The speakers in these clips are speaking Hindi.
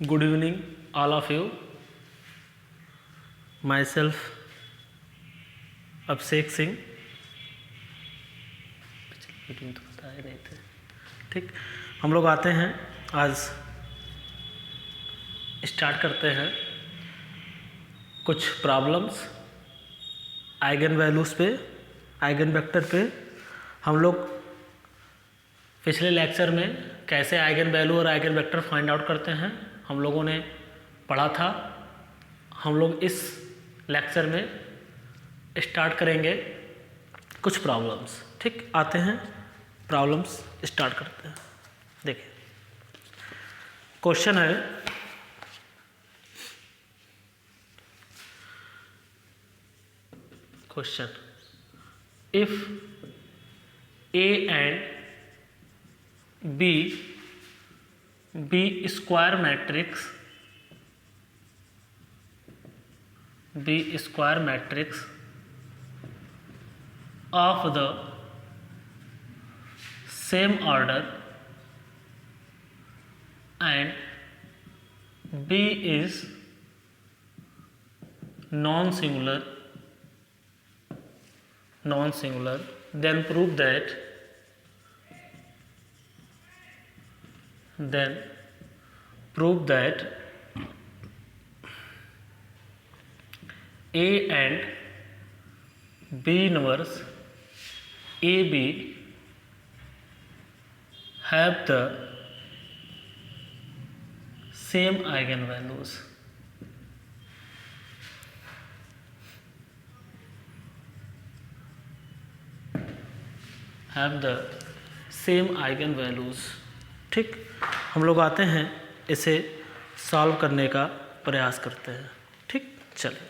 Good evening, all of you. Myself, Abhishek Singh. Meeting तो बताए नहीं थे. ठीक, हम लोग आते हैं, आज स्टार्ट करते हैं कुछ प्रॉब्लम्स आइगन वैल्यूज़ पे, आइगन वेक्टर पे. हम लोग पिछले लेक्चर में कैसे आइगन वैल्यू और आइगन वेक्टर फाइंड आउट करते हैं हम लोगों ने पढ़ा था. हम लोग इस लेक्चर में स्टार्ट करेंगे कुछ प्रॉब्लम्स. ठीक, आते हैं प्रॉब्लम्स स्टार्ट करते हैं. देखिए क्वेश्चन है, question if A and B square matrix of the same order and B is non-singular, then prove that A and B inverse AB have the same eigenvalues. ठीक, हम लोग आते हैं इसे सॉल्व करने का प्रयास करते हैं. ठीक, चलिए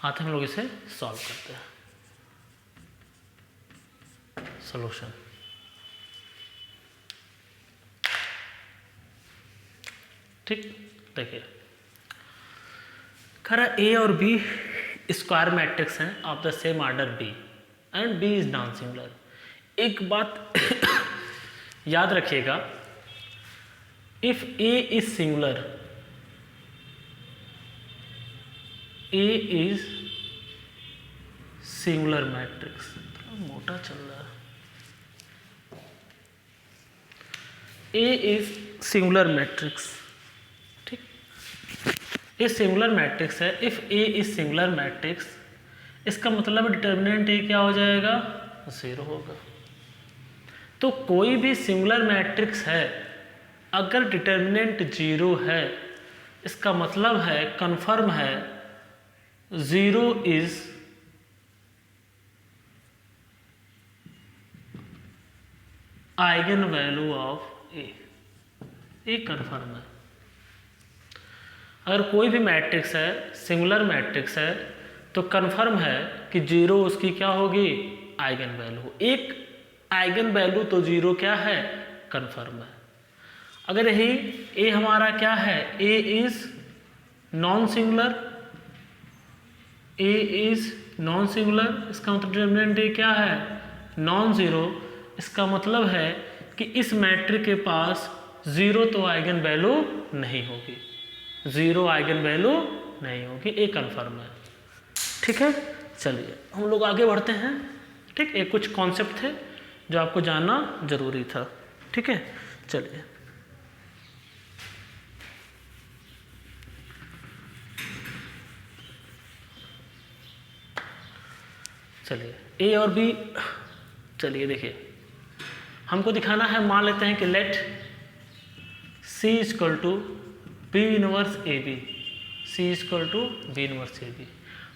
आते हैं, हम लोग इसे सॉल्व करते हैं. सॉल्यूशन, ठीक, देखिए खरा ए और बी स्क्वायर मैट्रिक्स हैं of the same order B and B is non singular. एक बात याद रखिएगा, if A is singular, A is singular matrix. थोड़ा मोटा चल रहा है. A is singular matrix. ठीक, ये सिंगुलर मैट्रिक्स है. If A is singular matrix, इसका मतलब डिटर्मिनेंट ए क्या हो जाएगा, 0 होगा. तो कोई भी सिंगुलर मैट्रिक्स है, अगर डिटर्मिनेंट 0 है, इसका मतलब है, कन्फर्म है, 0 इज आइगन वैल्यू ऑफ ए. ये कन्फर्म है. अगर कोई भी मैट्रिक्स है, सिंगुलर मैट्रिक्स है, तो कन्फर्म है कि 0 उसकी क्या होगी, आइगन वैल्यू. एक आइगन वैल्यू तो 0 क्या है, कन्फर्म है. अगर यही ए हमारा क्या है, A is non singular, A is non singular, इसका मतलब डिटर्मिनेंट ए क्या है, नॉन जीरो. इसका मतलब है कि इस मैट्रिक्स के पास 0 तो आइगन वैल्यू नहीं होगी, 0 आइगन वैल्यू नहीं होगी. ए कन्फर्म है. ठीक है, चलिए हम लोग आगे बढ़ते हैं. ठीक, एक कुछ कॉन्सेप्ट थे जो आपको जानना जरूरी था. ठीक है, चलिए ए और बी. चलिए देखिए, हमको दिखाना है, मान लेते हैं कि let C equal to B inverse A B. C equal to B inverse A B.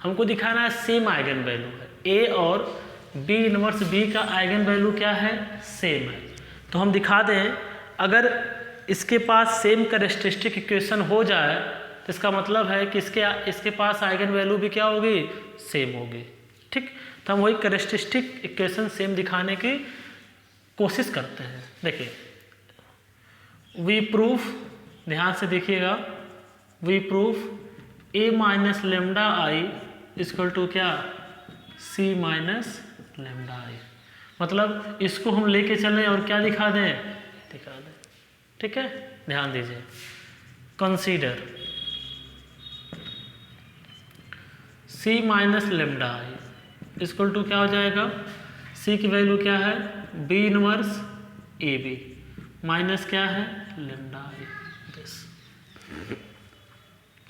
हमको दिखाना है सेम आइगन वैल्यू है. ए और बी इनवर्स बी का आइगन वैल्यू क्या है, सेम है. तो हम दिखा दें, अगर इसके पास सेम कैरेक्टरिस्टिक इक्वेशन हो जाए तो इसका मतलब है कि इसके पास आइगन वैल्यू भी क्या होगी, सेम होगी. ठीक, तो हम वही कैरेक्टरिस्टिक इक्वेशन सेम दिखाने की कोशिश करते हैं. देखिए वी प्रूफ, ध्यान से देखिएगा, we proof A minus lambda I equal to क्या, सी माइनस लेमडा आई. मतलब इसको हम लेके चलें और क्या दिखा दें, दिखा दें. ठीक है, ध्यान दीजिए। Consider C minus lambda I equal to क्या हो जाएगा, C की वैल्यू क्या है, B इनवर्स AB माइनस क्या है, लेमडा आई, दिस।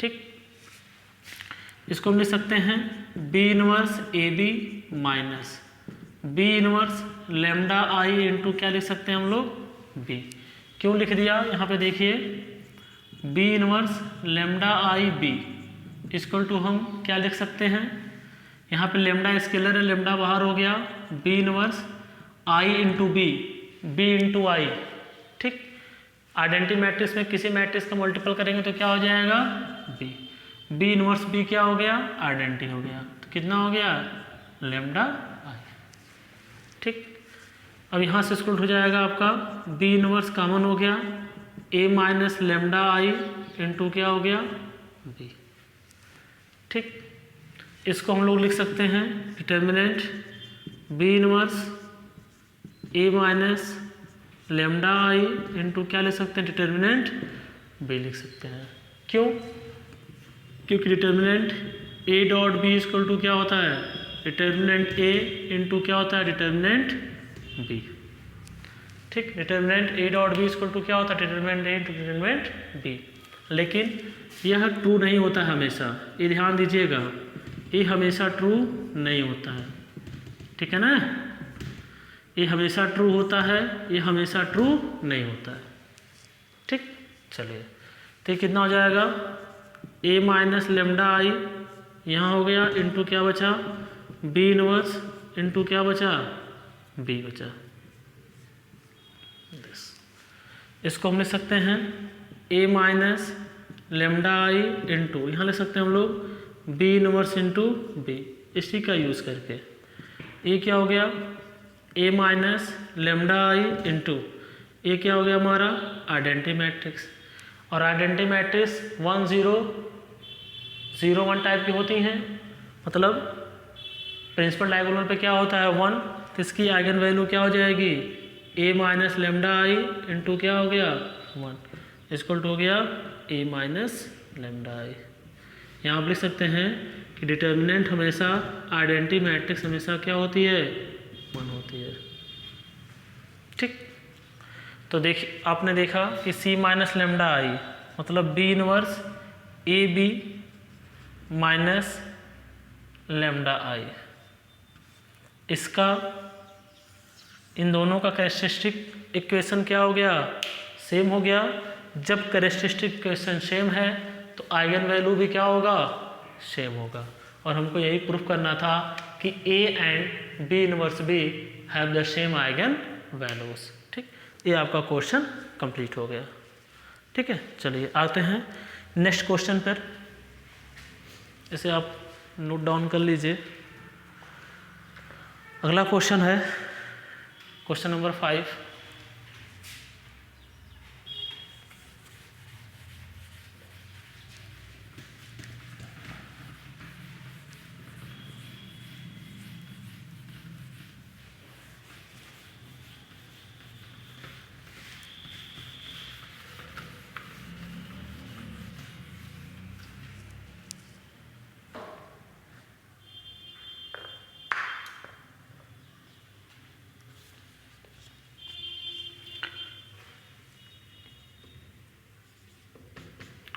ठीक, इसको हम लिख सकते हैं B inverse AB minus B inverse lambda आई इंटू क्या लिख सकते हैं हम लोग, B। क्यों लिख दिया, यहाँ पे देखिए B inverse lambda I B equal to हम क्या लिख सकते हैं, यहाँ पे लेमडा स्केलर है, लेमडा बाहर हो गया, B inverse I into B, B into I. ठीक, आइडेंटिटी मैट्रिक्स में किसी मैट्रिक्स का मल्टीपल करेंगे तो क्या हो जाएगा, B। B इनवर्स B क्या हो गया, आइडेंटिटी हो गया, तो कितना हो गया, लेमडा आई। ठीक, अब यहाँ से स्क्वायर हो जाएगा आपका B इनवर्स कॉमन हो गया, A minus lambda I into क्या हो गया, B। ठीक, इसको हम लोग लिख सकते हैं determinant B inverse A minus lambda I into क्या लिख सकते हैं, डिटर्मिनेंट B लिख सकते हैं। क्यों, क्योंकि determinant A dot B equal to क्या होता है, डिटर्मिनेंट A इंटू क्या होता है, डिटर्मिनेंट B। ठीक, determinant A dot B equal to क्या होता है, determinant A into determinant B। लेकिन यह ट्रू नहीं होता हमेशा, ये ध्यान दीजिएगा, ये हमेशा ट्रू नहीं होता है। ठीक है ना, ये हमेशा ट्रू होता है, ये हमेशा ट्रू नहीं होता है। ठीक, चलिए, तो कितना हो जाएगा, A माइनस लेमडा आई यहाँ हो गया इंटू क्या बचा, B इनवर्स इंटू क्या बचा, B बचा। इसको हम लिख सकते हैं A minus lambda I into यहाँ लिख सकते हैं हम लोग B इनवर्स इंटू B, इसी का यूज़ करके ये क्या हो गया, A minus lambda I into ये क्या हो गया हमारा, आइडेंटिटी मैट्रिक्स। और आइडेंटिटी मैट्रिक्स 1 0 0 1 टाइप की होती हैं, मतलब प्रिंसिपल डायगोनल पे क्या होता है 1, तो इसकी आइगन वैल्यू क्या हो जाएगी, A minus lambda I into क्या हो गया 1 इक्वल टू हो गया A माइनस लेमडा आई। यहाँ आप लिख सकते हैं कि डिटर्मिनेंट हमेशा आइडेंटिटी मैट्रिक्स हमेशा क्या होती है, 1 होती है। ठीक, तो देखिए आपने देखा कि C माइनस लेमडा आई मतलब B inverse AB minus lambda आई, इसका इन दोनों का कैरेक्टरिस्टिक इक्वेशन क्या हो गया, सेम हो गया। जब कैरेक्टरिस्टिक इक्वेशन सेम है तो आइगन वैल्यू भी क्या होगा, सेम होगा। और हमको यही प्रूफ करना था कि A and B inverse B have the same eigen values. ठीक, ये आपका क्वेश्चन कंप्लीट हो गया। ठीक है, चलिए आते हैं नेक्स्ट क्वेश्चन पर, इसे आप नोट डाउन कर लीजिए। अगला क्वेश्चन है question number 5।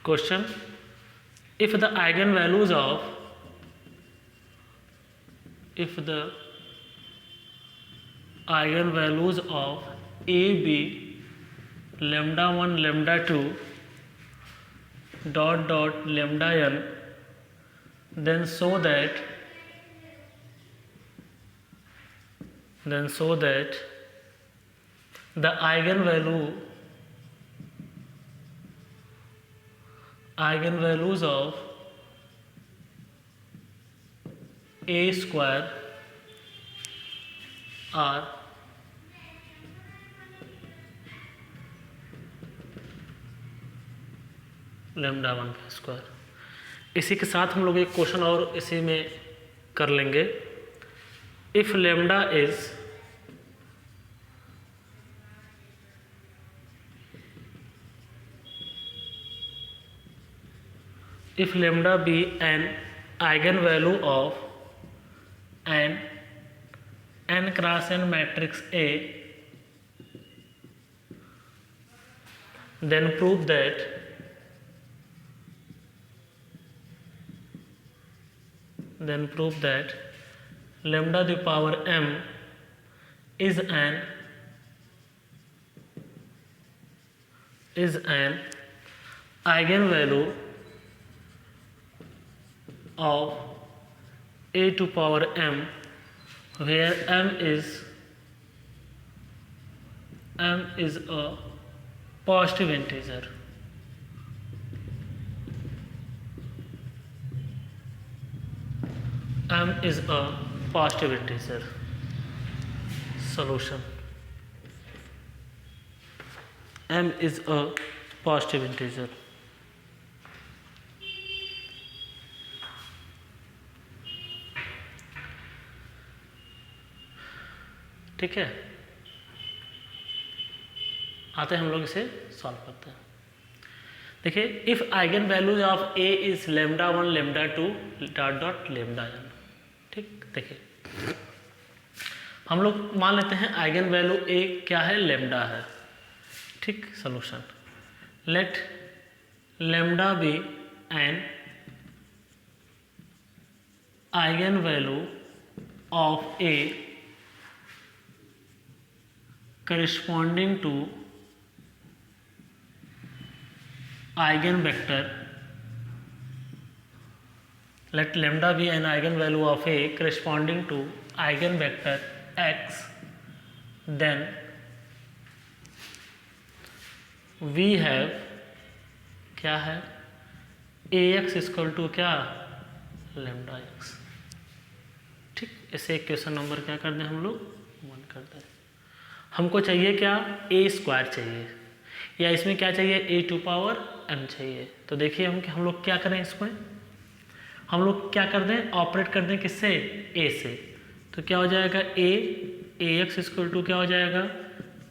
Question: if the eigenvalues of A, B, lambda 1, lambda 2 dot lambda n, then show that the eigenvalues of A square are lambda 1 का स्क्वायर। इसी के साथ हम लोग एक क्वेश्चन और इसी में कर लेंगे। If lambda is if lambda be an eigenvalue of an n cross n matrix A, then prove that lambda the power m is an eigenvalue of a to power m, where m is a positive integer. M is a positive integer. Solution. M is a positive integer. ठीक है, आते हैं हम लोग इसे सॉल्व करते हैं। देखिए, if eigen values of A is lambda 1 lambda 2 dot dot lambda n। ठीक, देखिए हम लोग मान लेते हैं आइगन वैल्यू ए क्या है, लेमडा है। ठीक, solution, let lambda be an eigen value of A corresponding to eigenvector. Let lambda be an eigenvalue of A corresponding to eigenvector x, then we have क्या है, ax इक्वल टू क्या, lambda x। ठीक, इसे इक्वेशन नंबर क्या कर दें हम लोग, 1 कर दें। हमको चाहिए क्या, ए स्क्वायर चाहिए, या इसमें क्या चाहिए, ए टू पावर एम चाहिए। तो देखिए हम लोग क्या करें, इसमें हम लोग क्या कर दें, ऑपरेट कर दें किससे, ए से। तो क्या हो जाएगा, ए एक्स इक्वल टू क्या हो जाएगा,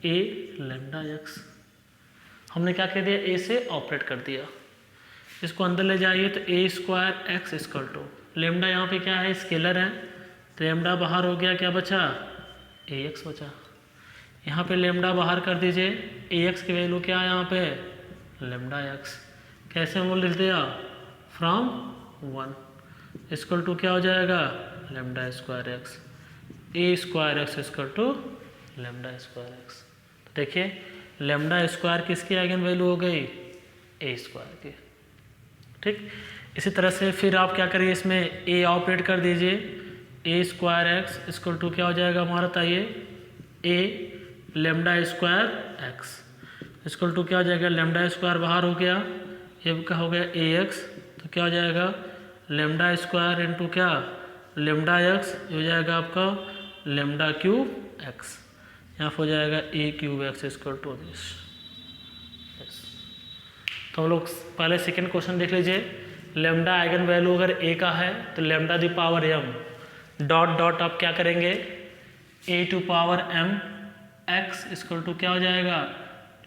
ए लेमडा एक्स। हमने क्या कर दिया, ए से ऑपरेट कर दिया। इसको अंदर ले जाइए तो A square x equal to lambda, यहाँ पे क्या है, स्केलर है, तो लेमडा बाहर हो गया, क्या बचा, ए एक्स बचा। यहाँ पे लेमडा बाहर कर दीजिए, ए एक्स की वैल्यू क्या है यहाँ पे, लेमडा एक्स। कैसे हम लोग लिख दिया, फ्रॉम 1 इक्वल टू क्या हो जाएगा, lambda square x. A square x equal to lambda square x. तो देखिए लेमडा स्क्वायर किसकी आइगन वैल्यू हो गई, ए स्क्वायर की। ठीक, इसी तरह से फिर आप क्या करिए, इसमें ए ऑपरेट कर दीजिए, A square x equal to क्या हो जाएगा हमारा, बताइए, A lambda square x equal to क्या हो जाएगा, लेमडा स्क्वायर बाहर हो गया, ये क्या हो गया, ए एक्स। तो क्या हो जाएगा, लेमडा स्क्वायर इंटू क्या, लेमडा एक्स, हो जाएगा आपका लेमडा क्यूब एक्स। यहाँ पर हो जाएगा A cube X equal to this. तो हम लोग पहले सेकेंड क्वेश्चन देख लीजिए। लेमडा आइगन वैल्यू अगर ए का है तो lambda the power M dot dot आप क्या करेंगे, A to power M X equal to क्या हो जाएगा,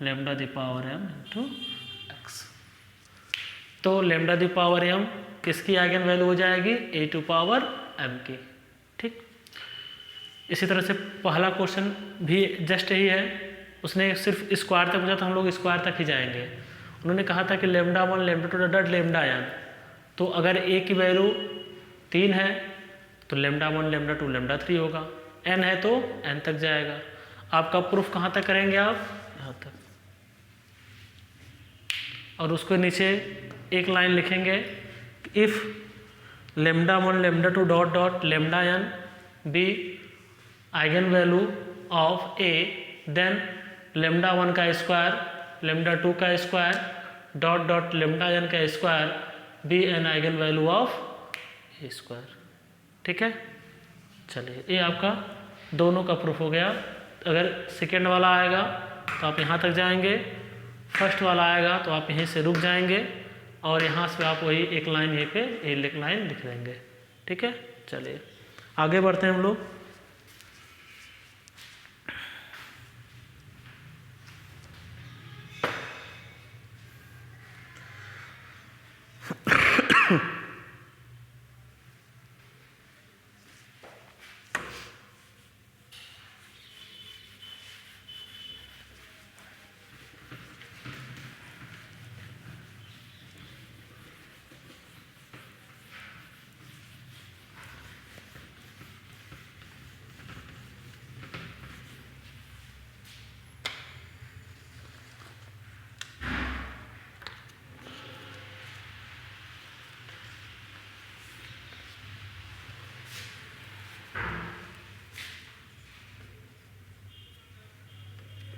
lambda the power M into X. तो लेमडा दी पावर एम किसकी आइगन वैल्यू हो जाएगी, ए टू पावर एम की। ठीक, इसी तरह से पहला क्वेश्चन भी जस्ट यही है, उसने सिर्फ स्क्वायर तक पूछा था, हम लोग स्क्वायर तक ही जाएंगे। उन्होंने कहा था कि lambda 1 lambda 2 dot lambda n. तो अगर ए की वैल्यू 3 है तो लेमडा 1 लेमडा 2 लेमडा 3 होगा, एन है तो एन तक जाएगा। आपका प्रूफ कहाँ तक करेंगे आप, यहाँ तक, और उसको नीचे एक लाइन लिखेंगे, if lambda 1 lambda 2 dot dot lambda N be eigen value of A, then lambda 1 का स्क्वायर लेमडा 2 का square dot dot lambda N का square be an eigen value of A square. ठीक है, चलिए ये आपका दोनों का प्रूफ हो गया। अगर सेकेंड वाला आएगा तो आप यहाँ तक जाएंगे, फर्स्ट वाला आएगा तो आप यहीं से रुक जाएंगे, और यहाँ से आप वही एक लाइन यहीं पे एक लाइन लिख लेंगे। ठीक है, चलिए आगे बढ़ते हैं हम लोग।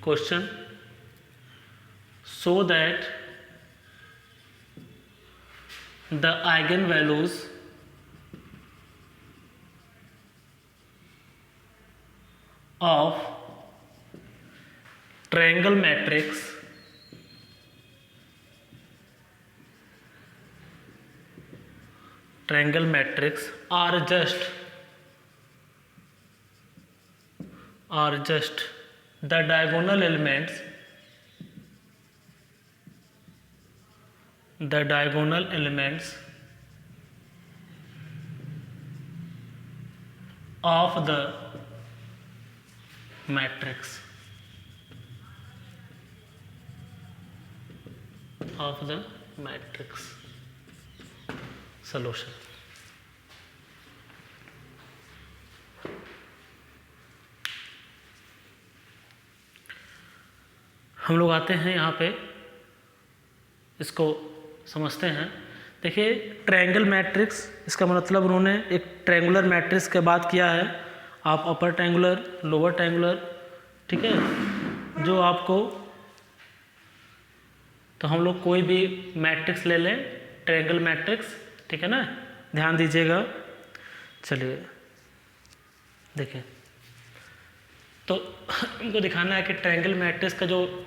Question so that the eigenvalues of triangle matrix are just the diagonal elements of the matrix solution. हम लोग आते हैं यहाँ पे, इसको समझते हैं। देखिए ट्रायंगल मैट्रिक्स, इसका मतलब उन्होंने एक ट्रायंगुलर मैट्रिक्स के बात किया है। आप अपर ट्रायंगुलर, लोअर ट्रायंगुलर, ठीक है, जो आपको, तो हम लोग कोई भी मैट्रिक्स ले लें, ट्रायंगल मैट्रिक्स, ठीक है ना, ध्यान दीजिएगा। चलिए देखिए, तो इनको दिखाना है कि ट्रायंगल मैट्रिक्स का जो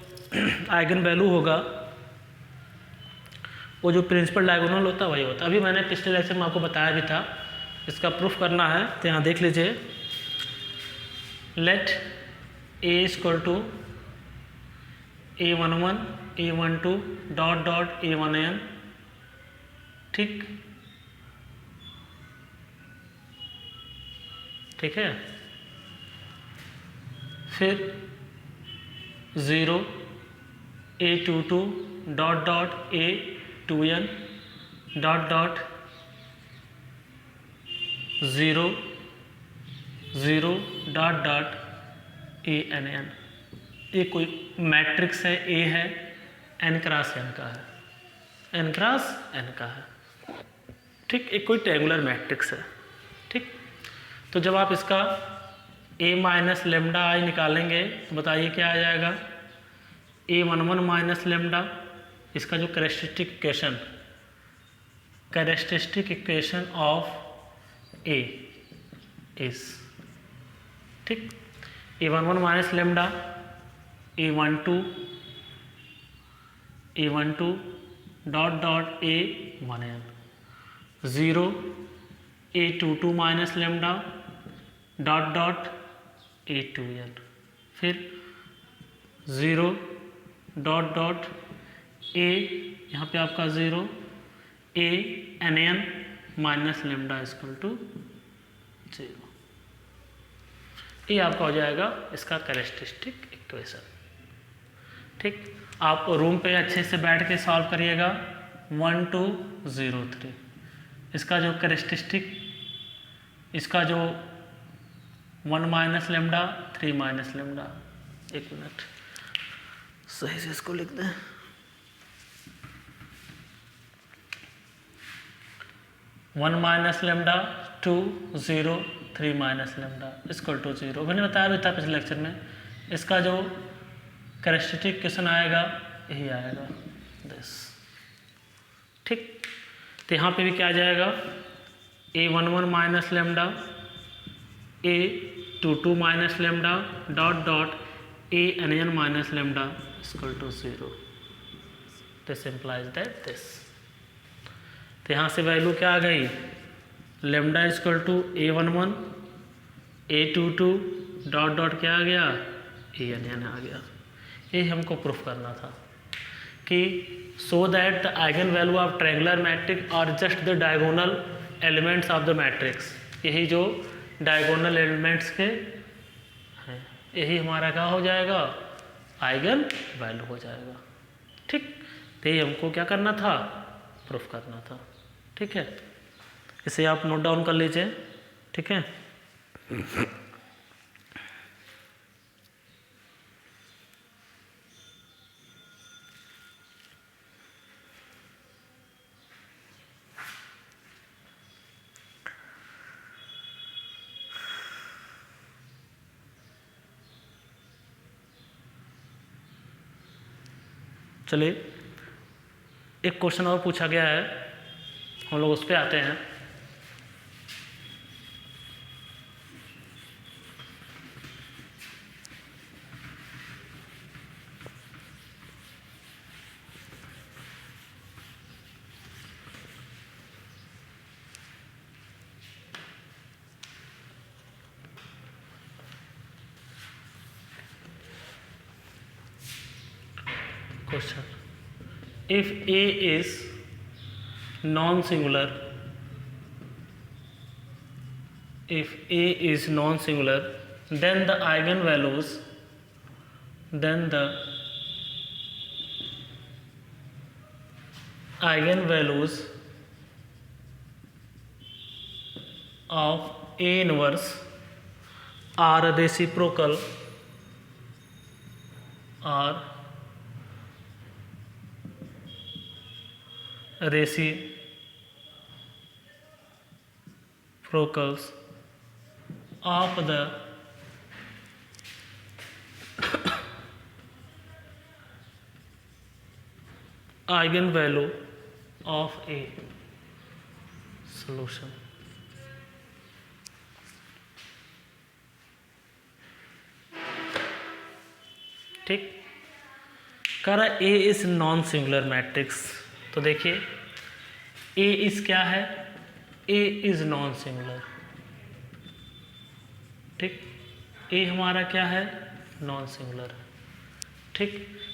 आइगन वैल्यू होगा वो जो प्रिंसिपल डायगोनल होता है वही होता है। अभी मैंने पिछले लेक्चर में आपको बताया भी था, इसका प्रूफ करना है तो यहाँ देख लीजिए। Let A equal to A11 A12 dot dot A1n, ठीक है। फिर 0 A22 dot dot A2n dot dot 0 0 dot dot ANN। ये कोई मैट्रिक्स है, A है, n क्रॉस n का है, n क्रॉस n का है, ठीक। एक कोई ट्रायंगुलर मैट्रिक्स है, ठीक। तो जब आप इसका A माइनस लेमडा आई निकालेंगे तो बताइए क्या आ जाएगा। A11 माइनस लेमडा, इसका जो कैरेक्टरिस्टिक इक्वेशन ऑफ A इस, ठीक। A11 minus lambda A12 dot dot A1n, 0 A22 minus lambda dot dot A2n, फिर 0 डॉट डॉट A, यहाँ पे आपका 0 ANN minus lambda equal to 0। ये आपका हो जाएगा इसका कैरेक्टरिस्टिक इक्वेशन, ठीक। आप रूम पे अच्छे से बैठ के सॉल्व करिएगा। 1 2 0 3, इसका जो कैरेक्टरिस्टिक, इसका जो 1 माइनस लेमडा 3 माइनस लेमडा, एक मिनट सही से इसको लिख दें। 1 minus lambda 2 0 3 minus lambda equal to 0। मैंने बताया भी था पिछले लेक्चर में, इसका जो कैरेक्टरिस्टिक इक्वेशन आएगा यही आएगा दिस, ठीक। तो यहाँ पे भी क्या आ जाएगा, A11 minus lambda A22 minus lambda dot dot ANN minus lambda equal to 0। This implies that this. तो यहाँ से वैल्यू क्या आ गई, lambda equal to A11 A22 dot dot क्या आ गया, ANN आ गया। ये हमको प्रूफ करना था कि so that the eigen value of triangular matrix are just the diagonal elements of the matrix. यही जो डायगोनल एलिमेंट्स के हैं, यही हमारा क्या हो जाएगा, आइगन वैल्यू हो जाएगा, ठीक। तो ये हमको क्या करना था, प्रूफ करना था, ठीक है। इसे आप नोट डाउन कर लीजिए, ठीक है। चलिए एक क्वेश्चन और पूछा गया है, हम लोग उस पर आते हैं। Question: if A is non-singular, then the eigenvalues of A inverse are reciprocal, of the eigenvalue of A solution। ठीक, कह रहा ए इज नॉन सिंगुलर मैट्रिक्स। तो देखिए ए इज क्या है, ए इज नॉन सिंगुलर। ठीक, ए हमारा क्या है, नॉन सिंगुलर। ठीक,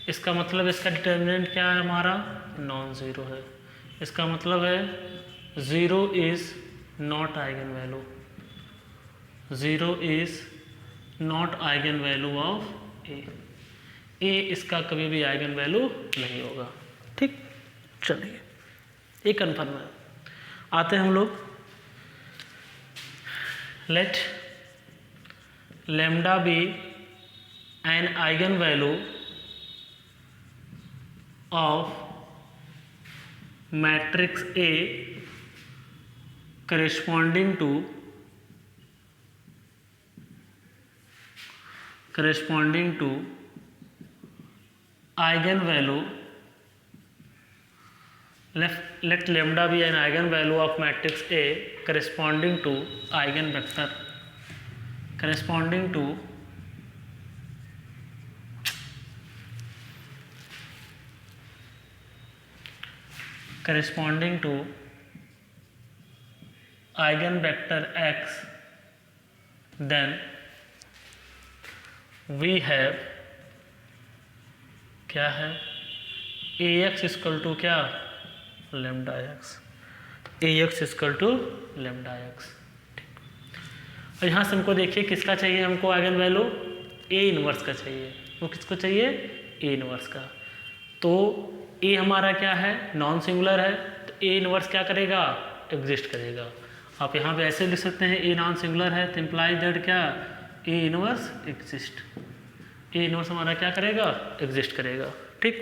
इसका मतलब इसका डिटर्मिनेंट क्या है, हमारा नॉन ज़ीरो है। इसका मतलब है zero is not eigen value, zero is not eigen value of A इसका कभी भी आइगन वैल्यू नहीं होगा। ठीक, चलिए ये कन्फर्म है। आते हैं हम लोग, let lambda be an eigen value of matrix A corresponding to eigenvalue, let lambda be an eigenvalue of matrix A corresponding to eigenvector eigenvector x, then we have क्या है, ax इक्वल टू क्या, lambda x, ax equal to lambda x. और यहाँ से हमको देखिए किसका चाहिए, हमको आइगन वैल्यू ए इनवर्स का चाहिए। वो किसको चाहिए, ए इनवर्स का। तो ए हमारा क्या है, नॉन सिंगुलर है, तो ए इनवर्स क्या करेगा, एग्जिस्ट करेगा। आप यहाँ पे ऐसे लिख सकते हैं, ए नॉन सिंगुलर है तो इम्प्लाइज दैट क्या, A inverse exist. A inverse हमारा क्या करेगा, एग्जिस्ट करेगा। ठीक,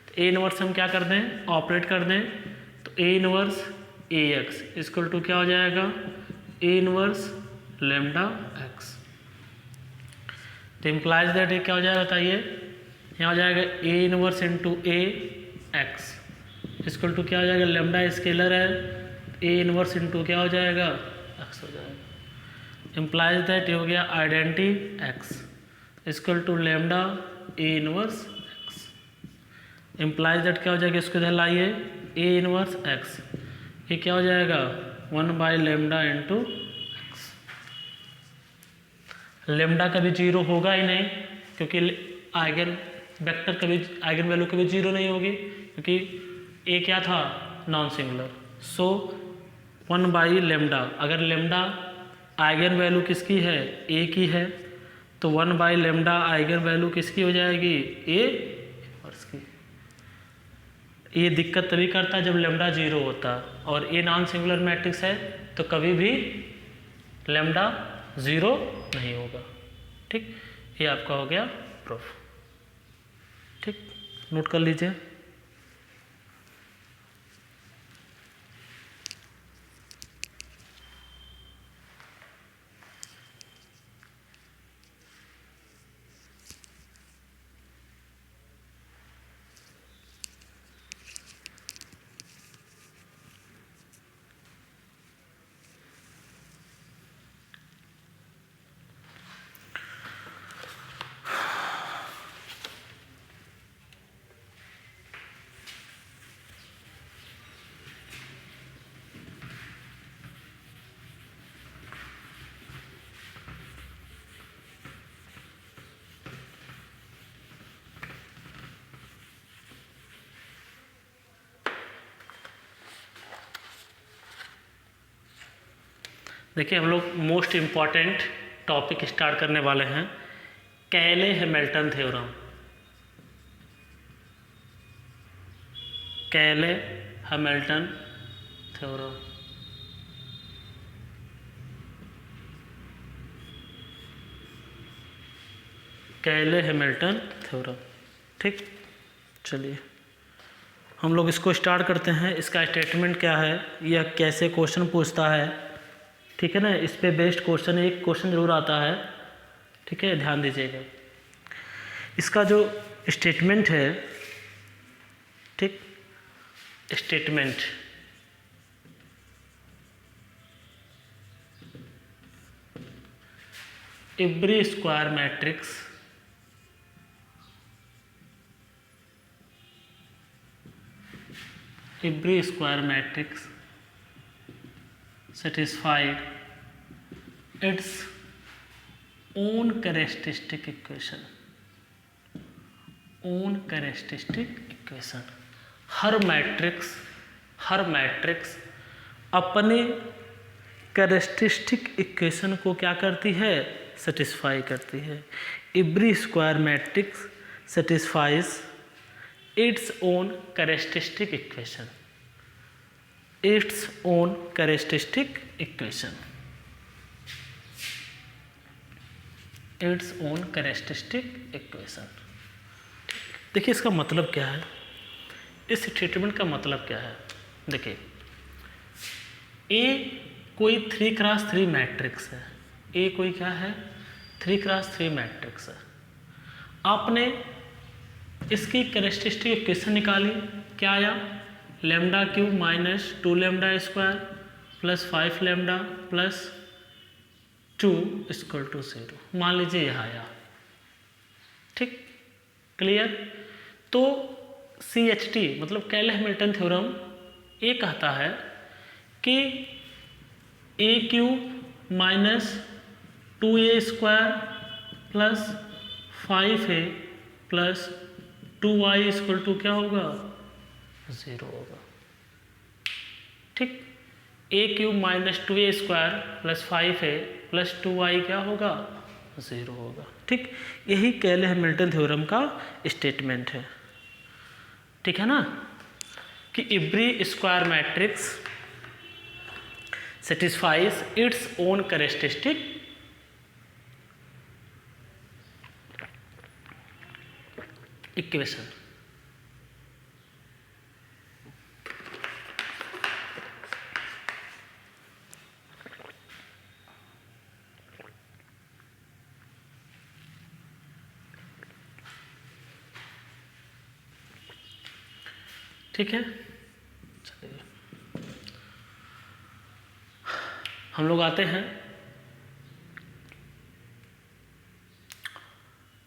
तो ए इनवर्स हम क्या कर दें, ऑपरेट कर दें, तो A inverse A x equal to क्या हो जाएगा, ए इनवर्स लैम्डा एक्स। तो इम्प्लाइज दैट ये क्या हो जाएगा बताइए, यहाँ हो जाएगा A inverse into A x equal to क्या हो जाएगा, लैम्डा स्केलर है, ए इनवर्स इंटू क्या हो जाएगा, एक्स हो जाएगा। इम्प्लाइज दैट ये हो गया identity x equal to lambda A inverse x. Implies that क्या हो जाएगा, इसको इधर लाइए, ए इनवर्स एक्स, ये क्या हो जाएगा, 1/λ इंटू एक्स। लेमडा कभी जीरो होगा ही नहीं, क्योंकि आइगन वेक्टर कभी, आइगन वैल्यू कभी जीरो नहीं होगी, क्योंकि ए क्या था, नॉन सिंगुलर। सो 1/λ, अगर लेमडा आइगन वैल्यू किसकी है, ए की है, तो 1/λ आइगन वैल्यू किसकी हो जाएगी, ए इनवर्स की। ये दिक्कत तभी करता है जब लैम्डा जीरो होता, और ए नॉन सिंगुलर मैट्रिक्स है तो कभी भी लैम्डा ज़ीरो नहीं होगा। ठीक, ये आपका हो गया प्रूफ। ठीक, नोट कर लीजिए। देखिए हम लोग मोस्ट इम्पॉर्टेंट टॉपिक स्टार्ट करने वाले हैं, कैले हैमिल्टन थ्योरम। कैले हैमिल्टन थ्योरम। कैले हैमिल्टन थ्योरम। ठीक, चलिए हम लोग इसको स्टार्ट करते हैं। इसका स्टेटमेंट क्या है, यह कैसे क्वेश्चन पूछता है, ठीक है ना। इस पे बेस्ड क्वेश्चन, एक क्वेश्चन जरूर आता है, ठीक है, ध्यान दीजिएगा। इसका जो स्टेटमेंट है, ठीक, statement every square matrix satisfied its own characteristic equation। हर मैट्रिक्स अपने कैरेक्टरिस्टिक इक्वेशन को क्या करती है, सेटिस्फाई करती है। Every square matrix satisfies its own characteristic equation. देखिए इसका मतलब क्या है, इस स्टेटमेंट का मतलब क्या है। देखिए ए कोई 3x3 मैट्रिक्स है। ए कोई क्या है, 3x3 मैट्रिक्स है। आपने इसकी कैरेक्टरिस्टिक इक्वेशन निकाली, क्या आया, lambda cube minus 2 lambda square plus 5 lambda plus 2 equal to 0। मान लीजिए यह आया, ठीक, क्लियर। तो CHT मतलब कैले हैमिल्टन थ्योरम ये कहता है कि A cube minus 2a square plus 5a plus 2y equal to क्या होगा, 0 होगा, ठीक। A cube minus 2a square plus 5a plus 2y क्या होगा, 0 होगा, ठीक। यही कैले हैमिल्टन थ्योरम का स्टेटमेंट है, ठीक है ना, कि every square matrix satisfies its own characteristic equation. ठीक है, चलिए हम लोग आते हैं,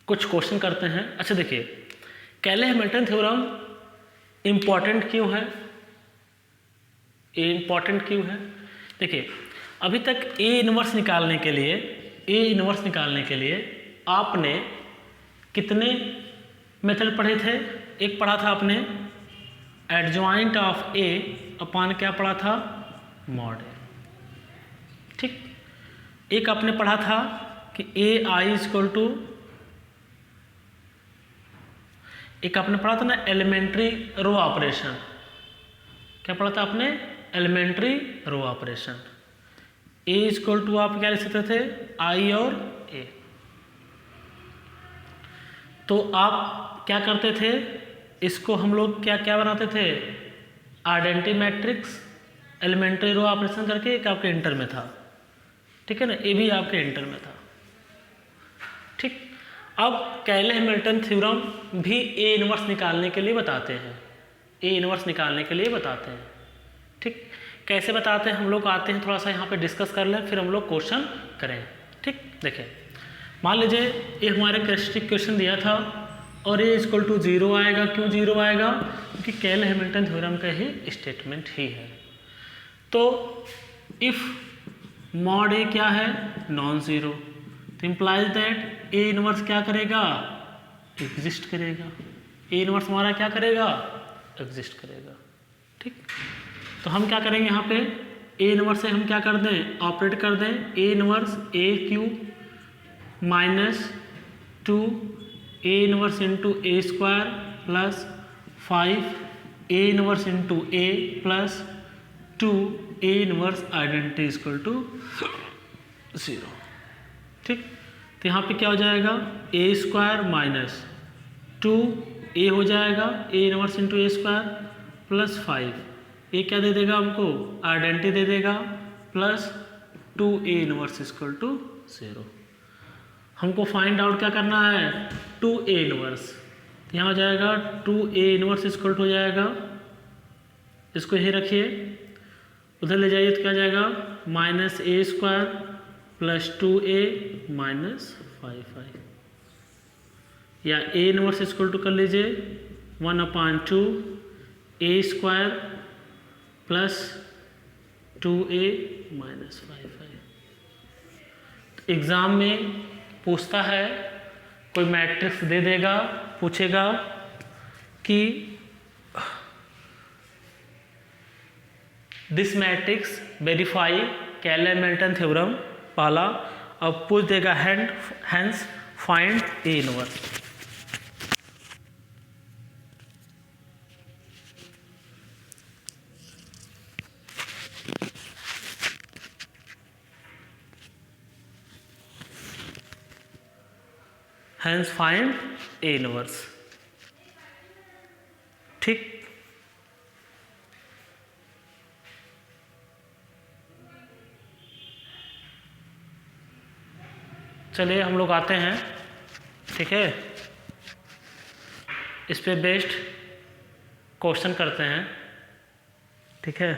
कुछ क्वेश्चन करते हैं। अच्छा देखिए, कैले हैमिल्टन थ्योरम इम्पॉर्टेंट क्यों है, ए इम्पॉर्टेंट क्यों है। देखिए अभी तक ए इनवर्स निकालने के लिए आपने कितने मेथड पढ़े थे। एक पढ़ा था आपने एडजॉइंट ऑफ ए अपान क्या पढ़ा था, मॉड ए, ठीक। एक आपने पढ़ा था कि ए आई इक्वल टू, एक आपने पढ़ा था ना एलिमेंट्री रो ऑपरेशन। क्या पढ़ा था आपने, elementary row operation. A equal to आप क्या लिख सकते थे, आई और ए। तो आप क्या करते थे, इसको हम लोग क्या क्या बनाते थे, identity matrix elementary row operation करके। एक आपके इंटर में था, ठीक है ना, ये भी आपके इंटर में था, ठीक। अब कैले हैमिल्टन थ्योरम भी ए इनवर्स निकालने के लिए बताते हैं, ठीक। कैसे बताते हैं हम लोग आते हैं, थोड़ा सा यहाँ पे डिस्कस कर लें, फिर हम लोग क्वेश्चन करें, ठीक। देखिए मान लीजिए ये हमारे कैरेक्टरिस्टिक क्वेश्चन दिया था और ए इक्वल टू 0 आएगा। क्यों 0 आएगा, क्योंकि कैले हैमिल्टन थ्योरम का ही स्टेटमेंट ही है। तो इफ मॉड ए क्या है, नॉन जीरो, तो इम्प्लाइज दैट ए इनवर्स क्या करेगा, एग्जिस्ट करेगा। ए इनवर्स हमारा क्या करेगा, एग्जिस्ट करेगा, ठीक। तो हम क्या करेंगे यहाँ पे, ए इनवर्स से हम क्या कर दें, ऑपरेट कर दें, A inverse A cube minus 2 A inverse into A square plus 5 A inverse into A plus 2 A inverse identity equal to 0। ठीक, तो यहाँ पे क्या हो जाएगा, ए स्क्वायर माइनस 2 ए हो जाएगा A inverse into A square plus 5, ये क्या दे देगा हमको, आइडेंटिटी दे देगा, plus 2 A inverse equal to 0। हमको फाइंड आउट क्या करना है, 2 ए इनवर्स, यहाँ हो जाएगा 2 ए इनवर्स इक्वल टू हो जाएगा, इसको यही रखिए, उधर ले जाइए तो क्या जाएगा, minus A square plus 2a minus 5 या ए इनवर्स इक्वल टू कर लीजिए 1/2 A square plus 2a minus 5। Exam में पूछता है, कोई मैट्रिक्स दे देगा, पूछेगा कि this matrix verify Cayley Hamilton theorem पहला, अब पूछ देगा hence find A inverse. Hence find A inverse. ठीक, चलिए हम लोग आते हैं, ठीक है, इस पे बेस्ड क्वेश्चन करते हैं, ठीक है।